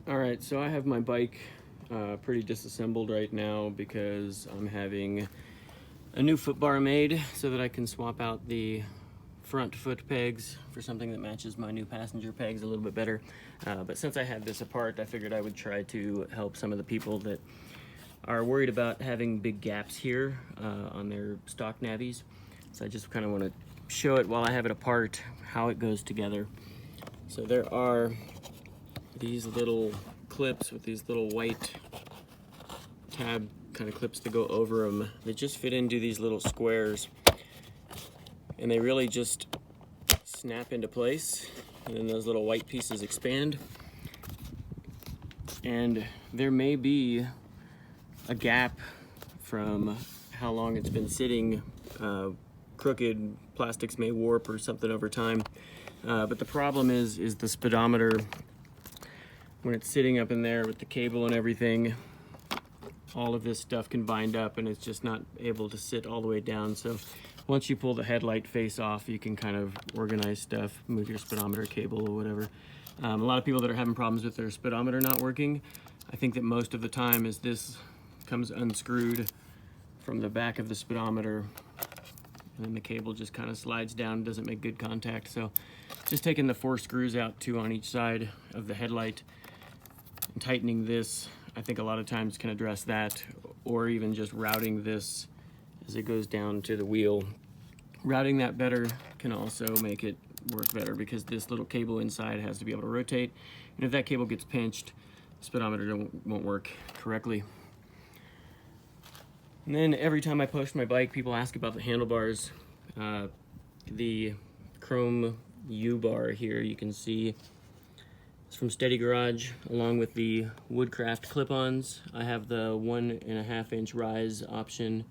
All right, so I have my bike pretty disassembled right now because I'm having a new foot bar made so that I can swap out the front foot pegs for something that matches my new passenger pegs a little bit better. But since I had this apart, I figured I would try to help some of the people that are worried about having big gaps here on their stock Navis. So I just kind of want to show it while I have it apart, how it goes together. So there are these little clips with these little white tab kind of clips to go over them. They just fit into these little squares and they really just snap into place, and then those little white pieces expand. And there may be a gap from how long it's been sitting. Crooked plastics may warp or something over time. But the problem is the speedometer. When it's sitting up in there with the cable and everything, all of this stuff can bind up and it's just not able to sit all the way down. So once you pull the headlight face off, you can kind of organize stuff, move your speedometer cable or whatever. A lot of people that are having problems with their speedometer not working, I think that most of the time is this comes unscrewed from the back of the speedometer and then the cable just kind of slides down, doesn't make good contact. So just taking the 4 screws out, 2 on each side of the headlight, and tightening this, I think a lot of times can address that, or even just routing this as it goes down to the wheel. Routing that better can also make it work better because this little cable inside has to be able to rotate, and if that cable gets pinched, the speedometer won't work correctly. And then every time I post my bike, people ask about the handlebars. The chrome U-bar here, you can see it's from Steady Garage, along with the Woodcraft clip-ons. I have the 1.5 inch rise option,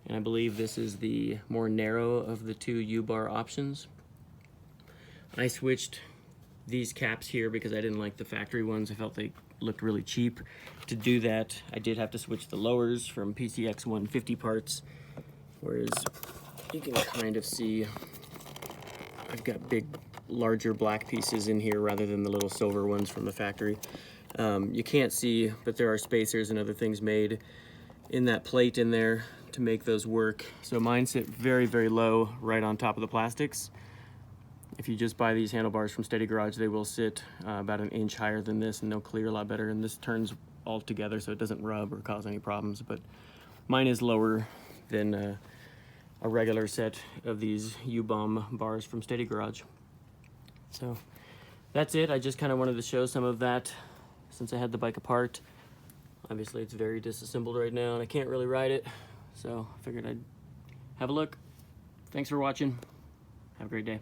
and I believe this is the more narrow of the 2 U-bar options. I switched these caps here because I didn't like the factory ones. I felt they looked really cheap. To do that, I did have to switch the lowers from PCX 150 parts, whereas you can kind of see I've got big, larger black pieces in here rather than the little silver ones from the factory. You can't see, but there are spacers and other things made in that plate in there to make those work. So mine sit very, very low right on top of the plastics. If you just buy these handlebars from Steady Garage, they will sit about 1 inch higher than this, and they'll clear a lot better. And this turns all together so it doesn't rub or cause any problems. But mine is lower than a regular set of these U-bomb bars from Steady Garage. So that's it. I just kind of wanted to show some of that since I had the bike apart. Obviously it's very disassembled right now and I can't really ride it, so I figured I'd have a look. Thanks for watching. Have a great day.